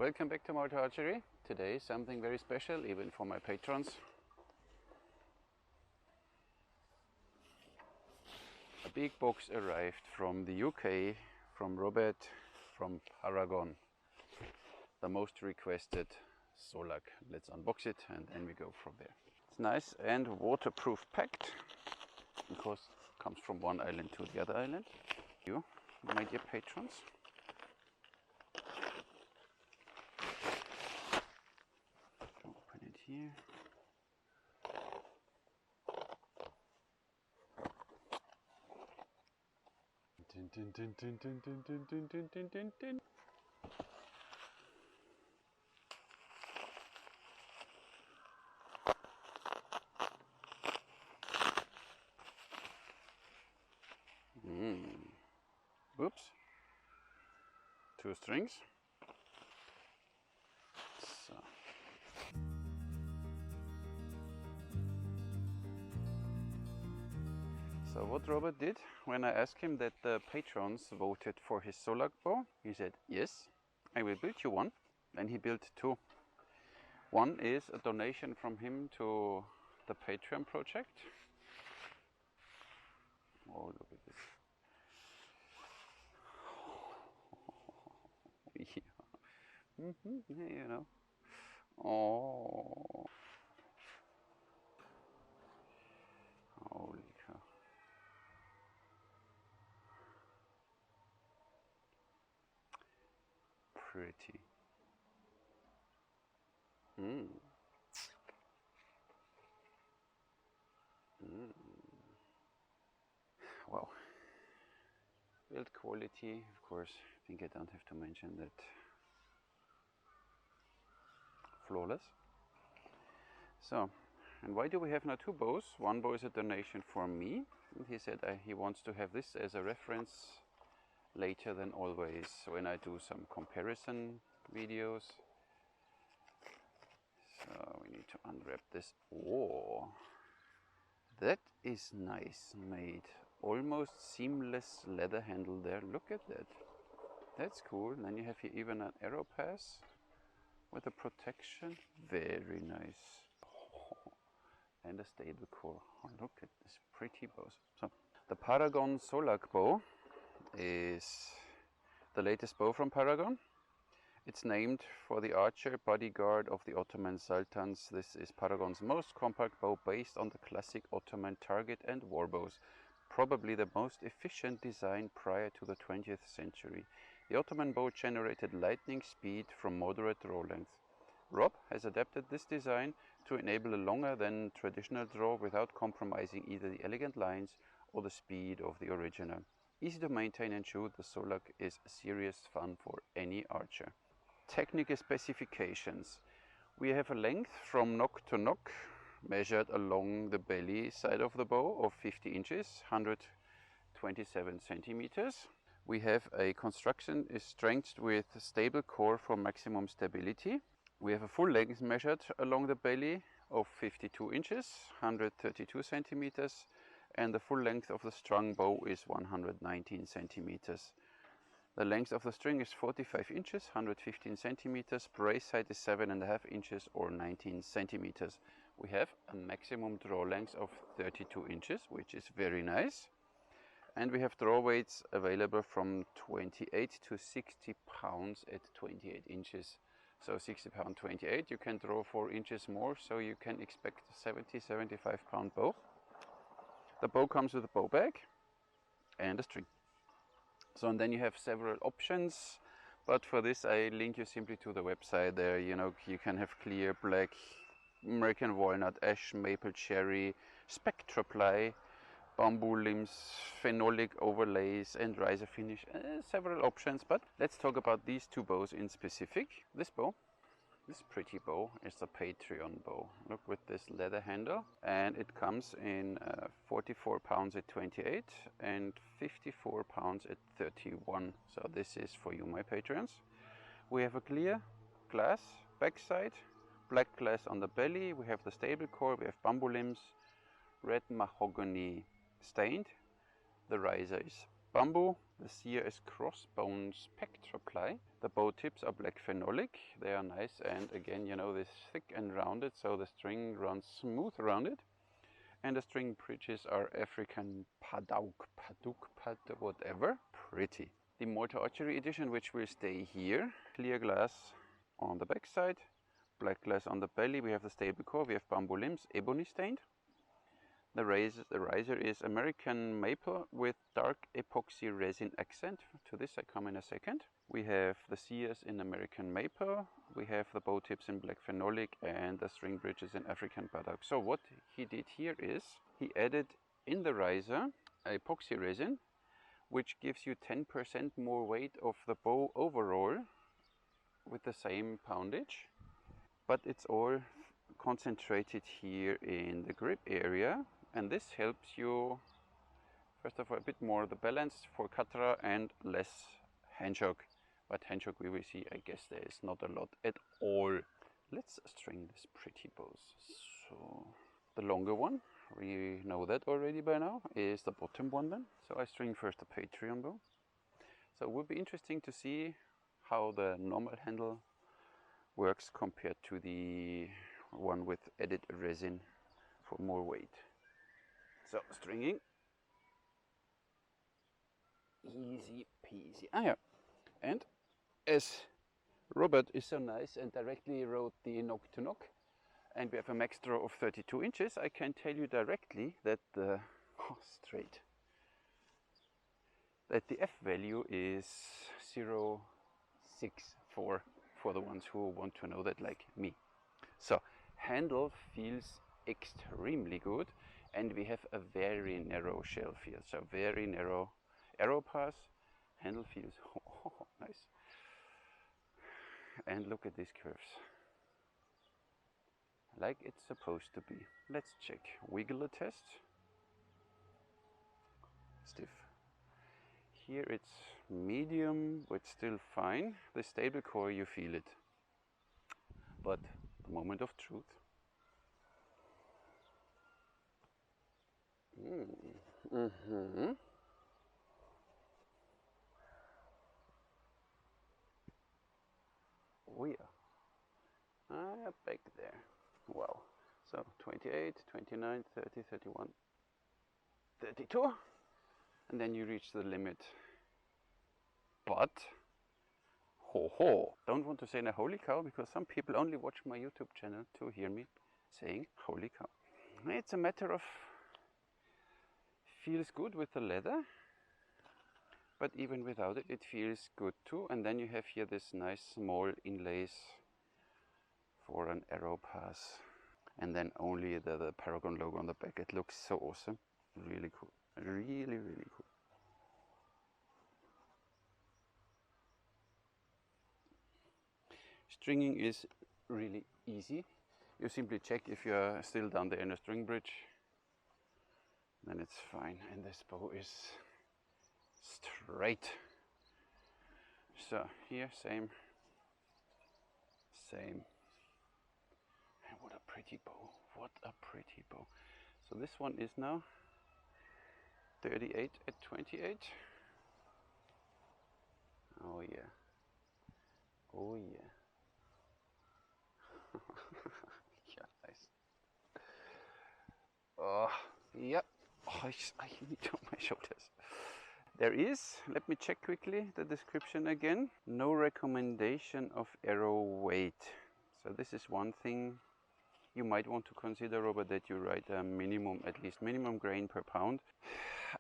Welcome back to Malta Archery. Today something very special, even for my patrons. A big box arrived from the UK, from Robert, from Paragon. The most requested Solak. Let's unbox it and then we go from there. It's nice and waterproof packed, because it comes from one island to the other island. You, my dear patrons. Open it here. Dun, dun, dun, dun, dun, dun, dun, dun, dun, dun, dun, dun. Oops. 2 strings. So what Robert did, when I asked him that the patrons voted for his Solak bow, he said, yes, I will build you one. And he built 2. One is a donation from him to the Patreon project. Oh, look at this. Yeah. You know. Oh. Holy cow. Pretty. Wow. Build quality, of course, I think I don't have to mention that. Flawless. So, and why do we have now 2 bows? One bow is a donation for me. And he said he wants to have this as a reference later than always when I do some comparison videos. So we need to unwrap this. Oh, that is nice made. Almost seamless leather handle there. Look at that. That's cool. And then you have here even an arrow pass with a protection. Very nice. Oh, and a stable core. Oh, look at this pretty bows. So the Paragon Solak bow is the latest bow from Paragon. It's named for the archer bodyguard of the Ottoman Sultans. This is Paragon's most compact bow based on the classic Ottoman target and war bows. Probably the most efficient design prior to the 20th century. The Ottoman bow generated lightning speed from moderate draw length. Rob has adapted this design to enable a longer than traditional draw without compromising either the elegant lines or the speed of the original. Easy to maintain and shoot, the Solak is serious fun for any archer. Technical specifications. We have a length from nock to nock, measured along the belly side of the bow, of 50 inches, 127 centimeters. We have a construction is strengthened with stable core for maximum stability. We have a full length measured along the belly of 52 inches, 132 centimeters, and the full length of the strung bow is 119 centimeters. The length of the string is 45 inches, 115 centimeters. Brace height is 7.5 inches or 19 centimeters. We have a maximum draw length of 32 inches, which is very nice. And we have draw weights available from 28 to 60 pounds at 28 inches. So 60 pound 28, you can draw 4 inches more, so you can expect a 70-75 pound bow. The bow comes with a bow bag and a string. So and then you have several options, but for this I link you simply to the website there. You know, you can have clear, black, American walnut, ash, maple, cherry, spectroply, bamboo limbs, phenolic overlays and riser finish. Several options, but let's talk about these 2 bows in specific. This bow, this pretty bow, is the Patreon bow. Look, with this leather handle, and it comes in 44 pounds at 28 and 54 pounds at 31. So this is for you, my patrons. We have a clear glass backside, black glass on the belly. We have the stable core, we have bamboo limbs, red mahogany stained. The riser is bamboo, the sear is crossbone spectroply, The bow tips are black phenolic. They are nice, and again, you know, this thick and rounded, so the string runs smooth around it. And the string bridges are African paduk, whatever. Pretty. The Malta Archery edition, which will stay here. Clear glass on the back side, black glass on the belly. We have the stable core, we have bamboo limbs, ebony stained. The riser is American maple with dark epoxy resin accent. To this I come in a second. We have the sears in American maple. We have the bow tips in black phenolic and the string bridges in African paddock. So what he did here is he added in the riser epoxy resin, which gives you 10% more weight of the bow overall with the same poundage. But it's all concentrated here in the grip area. And this helps you, first of all, a bit more the balance for katra and less handshock. But handshock we will see, I guess there is not a lot at all. Let's string these pretty bows. So the longer one, we know that already by now, is the bottom one then. So I string first the Patreon bow. So it would be interesting to see how the normal handle works compared to the one with added resin for more weight. So stringing, easy peasy. Ah yeah, and as Robert is so nice and directly wrote the knock to knock, and we have a max draw of 32 inches, I can tell you directly that the that the F value is 0.64 for the ones who want to know that, like me. So handle feels extremely good, and we have a very narrow shell field, so very narrow arrow pass. Handle feels nice, and look at these curves, like it's supposed to be. Let's check wiggler test. Stiff. Here it's medium, but still fine. The stable core, you feel it, but the moment of truth. Oh yeah, back there. Wow. So 28, 29, 30, 31, 32, and then you reach the limit. But don't want to say a holy cow, because some people only watch my YouTube channel to hear me saying holy cow. It's a matter of feels good with the leather, but even without it, it feels good too. And then you have here this nice small inlays for an arrow pass, and then only the Paragon logo on the back. It looks so awesome, really cool, really cool. Stringing is really easy. You simply check if you are still down there in a string bridge, then it's fine. And this bow is straight. So here, same. And what a pretty bow, what a pretty bow. So this one is now 38 at 28. Oh yeah, oh yeah. Yeah, nice. Oh, yeah. Oh, I need to my shoulders. There is, let me check quickly the description again. No recommendation of arrow weight. So this is one thing you might want to consider, Robert, that you write a minimum, at least minimum grain per pound.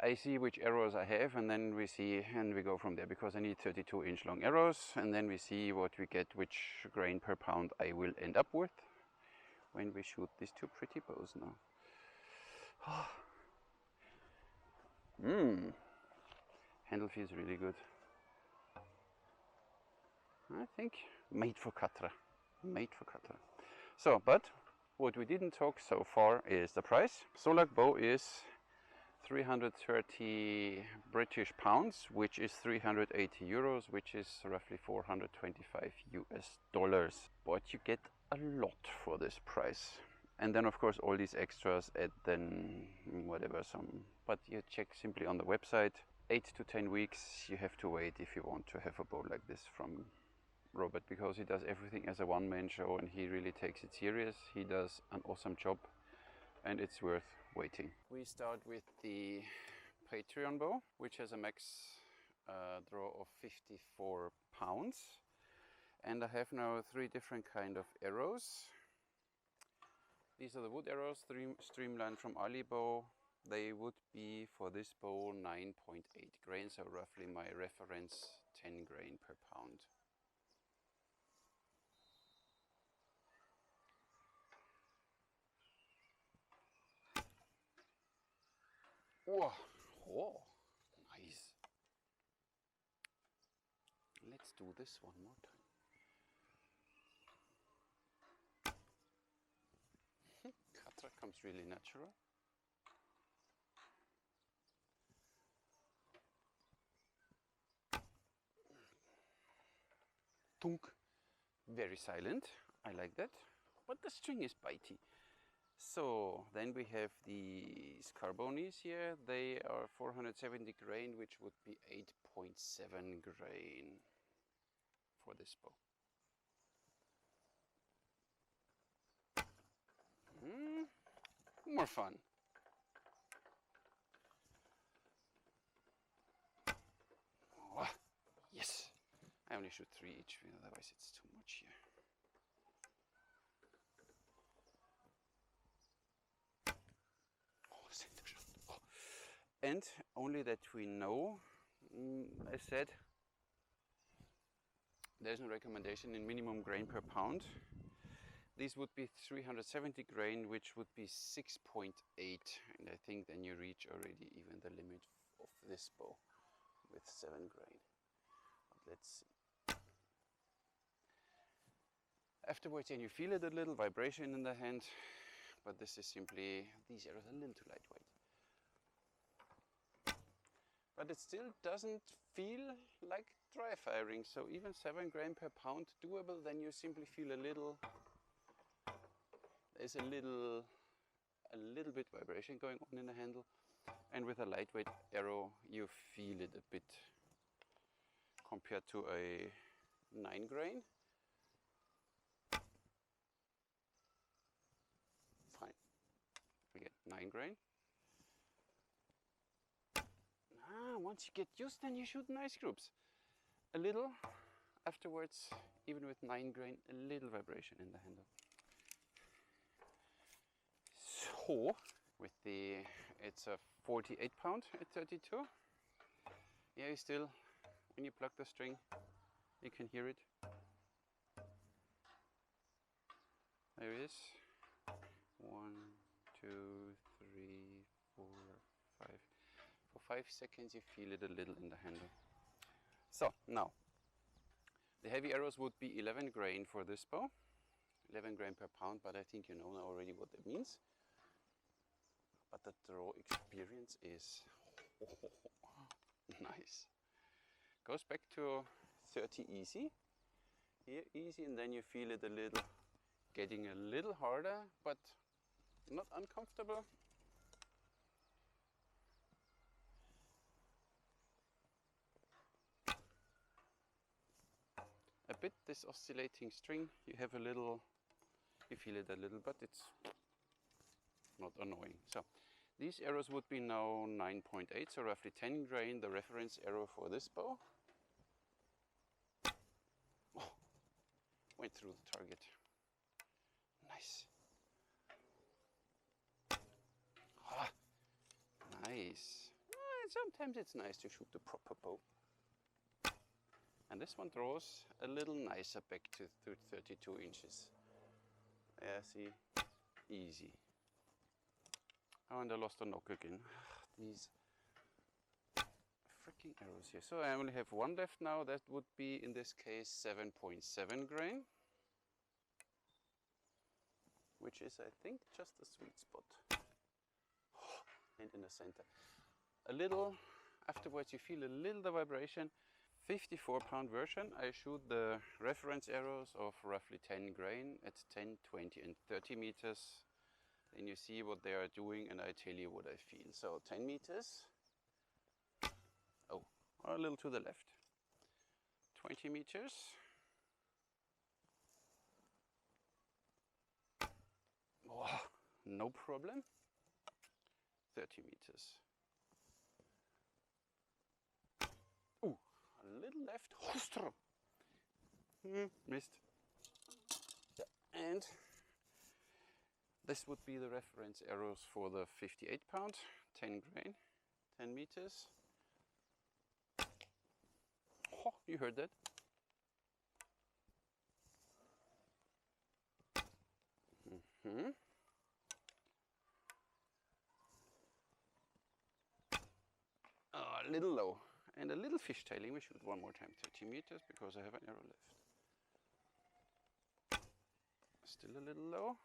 I see which arrows I have, and then we see, and we go from there, because I need 32-inch long arrows, and then we see what we get, which grain per pound I will end up with when we shoot these two pretty bows now. Handle feels really good. I think made for katra, made for katra. So, but what we didn't talk so far is the price. Solak bow is 330 British pounds, which is 380 euros, which is roughly 425 US dollars. But you get a lot for this price. And then of course all these extras at then whatever some, but you check simply on the website. 8 to 10 weeks you have to wait if you want to have a bow like this from Robert, because he does everything as a one-man show and he really takes it serious. He does an awesome job and it's worth waiting. We start with the Patreon bow, which has a max draw of 54 pounds. And I have now 3 different kind of arrows. These are the wood arrows, streamlined from Annibale. They would be for this bow 9.8 grain, so roughly my reference 10 grain per pound. Whoa. Oh, nice. Let's do this one more time. Katra comes really natural. Tunk. Very silent. I like that. But the string is bitey. So then we have these carbonis here. They are 470 grain, which would be 8.7 grain for this bow. More fun. Oh, yes. I only shoot 3 each, otherwise it's too much here. And only that we know, I said, there's no recommendation in minimum grain per pound. These would be 370 grain, which would be 6.8, and I think then you reach already even the limit of this bow with 7 grain. But let's see. Afterwards, then you feel it a little vibration in the hand, but this is simply, these arrows are a little too lightweight. But it still doesn't feel like dry firing, so even 7 grain per pound doable. Then you simply feel a little, there's a little bit vibration going on in the handle, and with a lightweight arrow you feel it a bit compared to a 9 grain. Fine, again 9 grain. Once you get used, then you shoot nice groups. A little afterwards, even with 9 grain, a little vibration in the handle. So, with the, it's a 48 pound at 32. Yeah, you still, when you pluck the string, you can hear it. There it is. 1, 2, 3, 4, 5. For 5 seconds you feel it a little in the handle. So now, the heavy arrows would be 11 grain for this bow, 11 grain per pound, but I think you know already what that means. But the draw experience is nice. Goes back to 30 easy, here easy, and then you feel it a little, getting a little harder, but not uncomfortable. A bit this oscillating string, you have a little, you feel it a little, but it's not annoying. So these arrows would be now 9.8, so roughly 10 grain, the reference arrow for this bow. Oh, went through the target. Nice. Ah, nice. Sometimes it's nice to shoot the proper bow. And this one draws a little nicer back to 32 inches. Yeah, see, easy. Oh, and I lost a knock again. These freaking arrows here. So I only have 1 left now. That would be, in this case, 7.7 grain. Which is, I think, just the sweet spot. And in the center. A little, afterwards you feel a little the vibration. 54 pound version, I shoot the reference arrows of roughly 10 grain at 10, 20 and 30 meters. Then you see what they are doing and I tell you what I feel. So 10 meters, oh, a little to the left. 20 meters, no problem. 30 meters. Ooh, a little left. Missed. Yeah. And this would be the reference arrows for the 58 pound, 10 grain, 10 meters. Oh, you heard that? A little low and a little fishtailing. We shoot one more time, 30 meters, because I have an arrow left. Still a little low.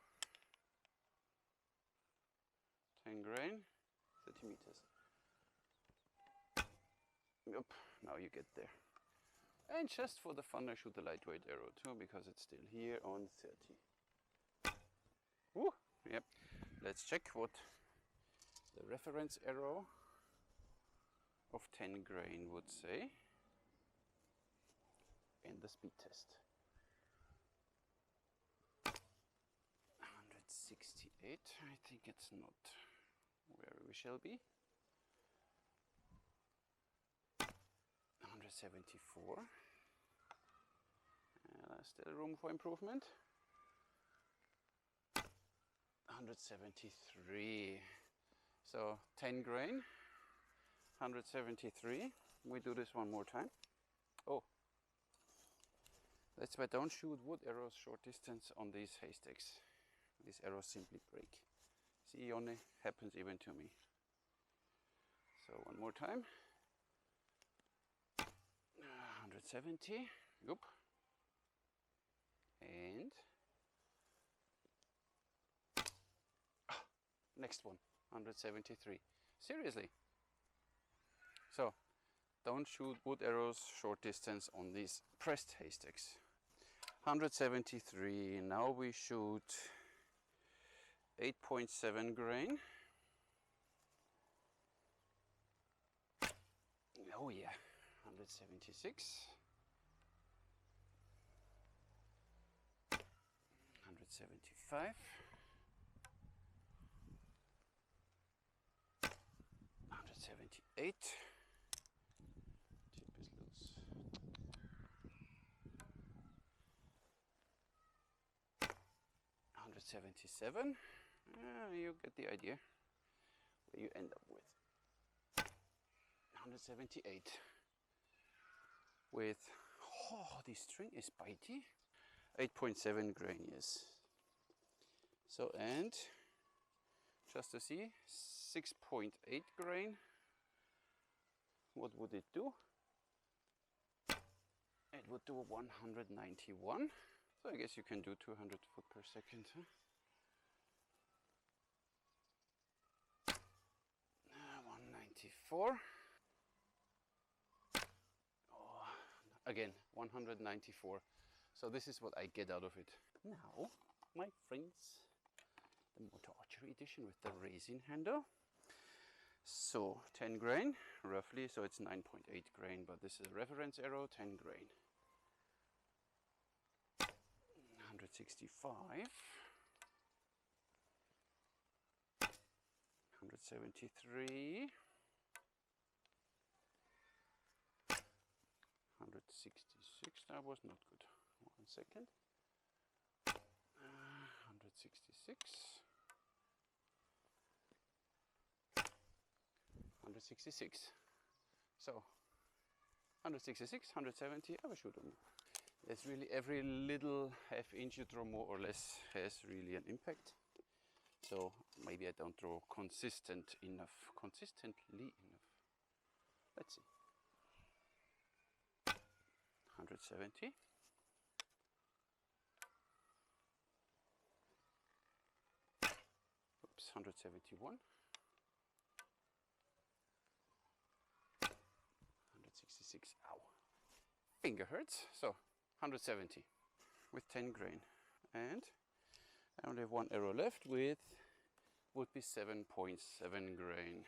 10 grain, 30 meters. Yep, now you get there. And just for the fun, I shoot the lightweight arrow too, because it's still here on 30. Woo! Yep. Let's check what the reference arrow of 10 grain would say in the speed test. 168, I think it's not where we shall be. 174. Still room for improvement. 173. So 10 grain, 173. We do this one more time. Oh, that's why don't shoot wood arrows short distance on these haystacks. These arrows simply break. See, only happens even to me. So one more time. 170. Yep. And next one, 173. Seriously. So don't shoot wood arrows short distance on these pressed haystacks. 173. Now we shoot 8.7 grain. Oh yeah, 176. 175. 178. Tip is loose. 177. You get the idea where you end up with. 178. With, oh, this string is bitey. 8.7 grain, yes. So, and just to see, 6.8 grain. What would it do? It would do 191. So I guess you can do 200 foot per second. Huh? 194. Oh, again, 194. So this is what I get out of it. Now, my friends, the Malta Archery edition with the resin handle. So 10 grain, roughly, so it's 9.8 grain, but this is a reference arrow, 10 grain. 165. 173. 166, that was not good. 1 second. 166. 166. So 166, 170, I will shoot them. It's really every little half inch you throw more or less has really an impact. So maybe I don't throw consistently enough. Let's see. 170. Oops, 171. 166. Ow. Finger hurts. So 170 with 10 grain. And I only have one arrow left with would be 7.7 grain.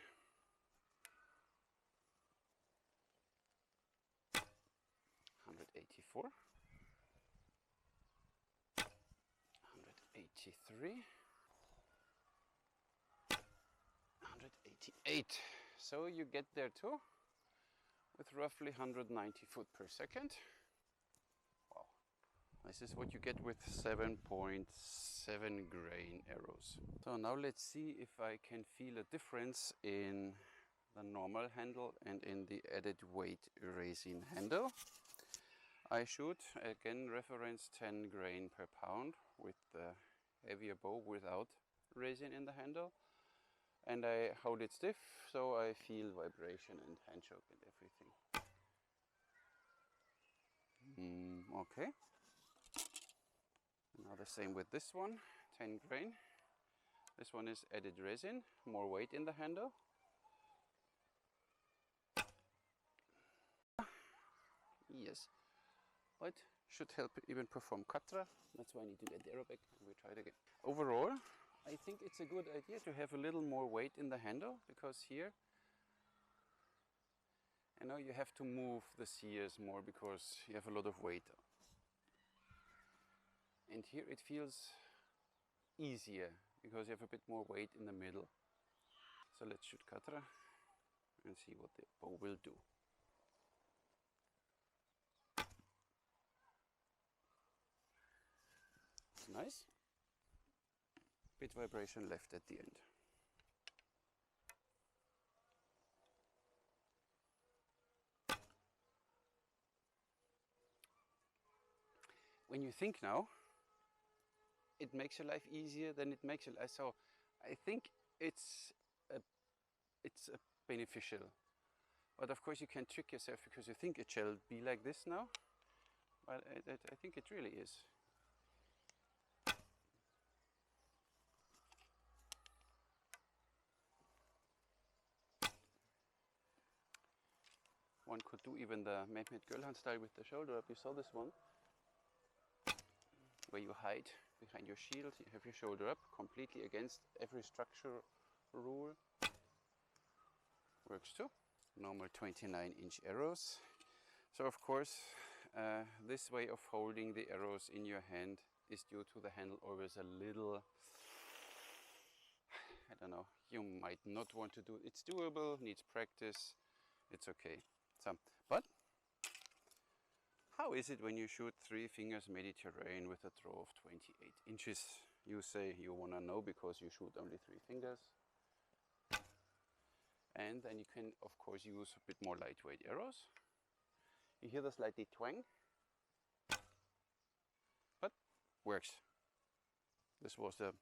184. 183. 88. So you get there too, with roughly 190 foot per second. Wow. This is what you get with 7.7 grain arrows. So now let's see if I can feel a difference in the normal handle and in the added weight resin handle. I shoot, again, reference 10 grain per pound with the heavier bow without resin in the handle. And I hold it stiff, so I feel vibration and hand choke and everything. Okay. Now the same with this one, 10 grain. This one is added resin, more weight in the handle. Yes, but should help even perform katra. That's why I need to get the arrow back and we try it again. Overall, I think it's a good idea to have a little more weight in the handle, because here, you know, you have to move the sears more because you have a lot of weight. And here it feels easier because you have a bit more weight in the middle. So let's shoot katra and see what the bow will do. It's nice. Bit vibration left at the end. When you think now, it makes your life easier than it makes your life. So I think it's beneficial. But of course you can trick yourself because you think it shall be like this now. But I think it really is. One could do even the Mehmet Gölhan style with the shoulder up. You saw this one, where you hide behind your shield, you have your shoulder up, completely against every structure rule. Works too. Normal 29-inch arrows. So of course, this way of holding the arrows in your hand is due to the handle always a little, I don't know, you might not want to do it. It's doable, needs practice, it's okay. So, but how is it when you shoot 3 fingers Mediterranean with a draw of 28 inches? You say you want to know because you shoot only 3 fingers. And then you can, of course, use a bit more lightweight arrows. You hear the slightly twang, but works. This was the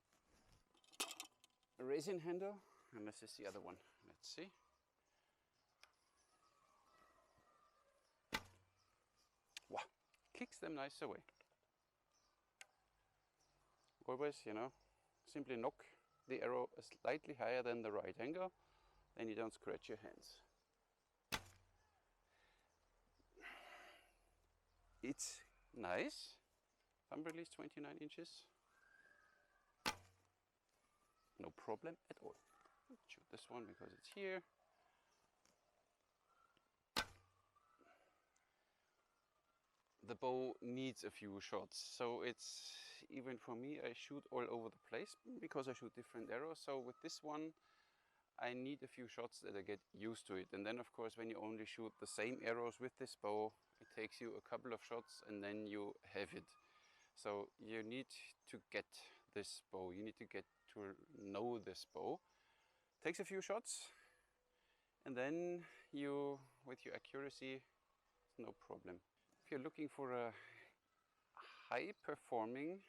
resin handle, and this is the other one. Let's see. Wow, kicks them nice away. Always, you know, simply knock the arrow slightly higher than the right angle, then you don't scratch your hands. It's nice. Thumb release 29 inches. No problem at all. Let's shoot this one because it's here. The bow needs a few shots, so it's, even for me, I shoot all over the place because I shoot different arrows. So with this one, I need a few shots that I get used to it. And then of course, when you only shoot the same arrows with this bow, it takes you a couple of shots and then you have it. So you need to get this bow, you need to get to know this bow. Takes a few shots and then you, with your accuracy, no problem. If you're looking for a high performing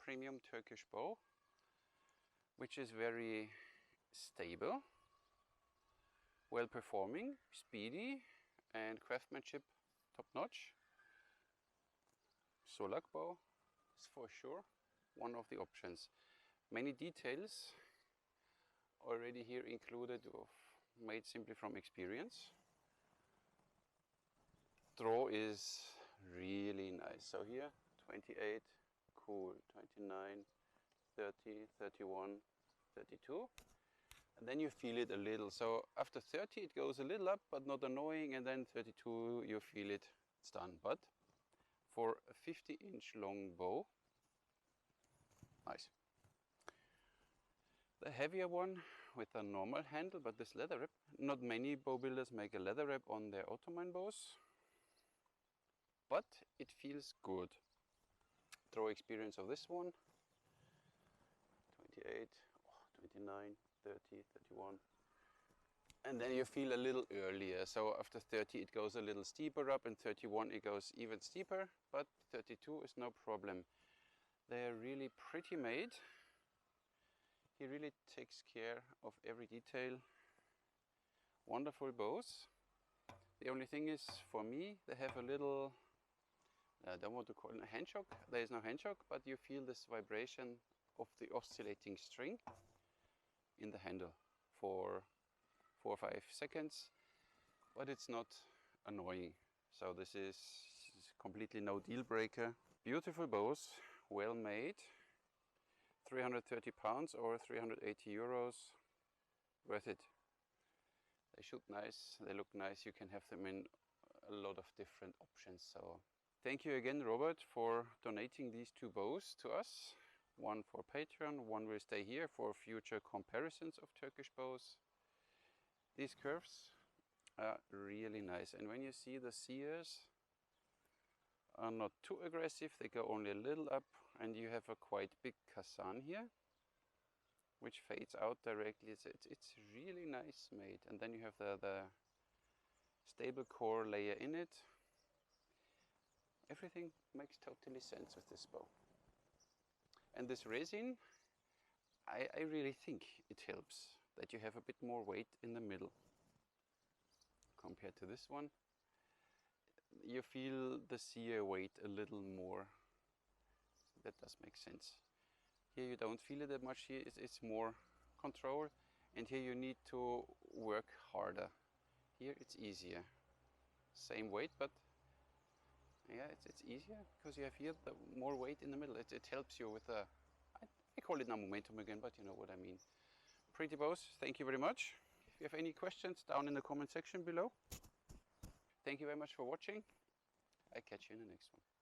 premium Turkish bow, which is very stable, well performing, speedy, and craftsmanship top notch, Solak bow is for sure one of the options. Many details already here included, made simply from experience. Draw is really nice. So here 28, cool, 29, 30, 31, 32. And then you feel it a little. So after 30 it goes a little up, but not annoying, and then 32 you feel it, it's done. But for a 50-inch long bow, nice. The heavier one with a normal handle, but this leather wrap, not many bow builders make a leather wrap on their Ottoman bows, but it feels good. Throw experience of this one, 28, 29, 30, 31. And then you feel a little earlier, so after 30 it goes a little steeper up, and 31 it goes even steeper, but 32 is no problem. They're really pretty made. He really takes care of every detail. Wonderful bows. The only thing is, for me, they have a little, I don't want to call it a hand shock. There is no hand shock, but you feel this vibration of the oscillating string in the handle for 4 or 5 seconds, but it's not annoying. So this is completely no deal breaker. Beautiful bows, well made. 330 pounds or 380 euros, worth it. They shoot nice, they look nice, you can have them in a lot of different options. So thank you again, Robert, for donating these 2 bows to us. One for Patreon, one will stay here for future comparisons of Turkish bows. These curves are really nice, and when you see the sears are not too aggressive, they go only a little up, and you have a quite big Kazan here, which fades out directly. It's really nice made. And then you have the stable core layer in it. Everything makes totally sense with this bow. And this resin, I really think it helps that you have a bit more weight in the middle compared to this one. You feel the sear weight a little more. That does make sense. Here you don't feel it that much. Here it's more control, and here you need to work harder. Here it's easier. Same weight, but yeah, it's easier because you have here the more weight in the middle. It helps you with the, I call it now momentum again, but you know what I mean. Pretty bows, thank you very much. If you have any questions, down in the comment section below. Thank you very much for watching. I catch you in the next one.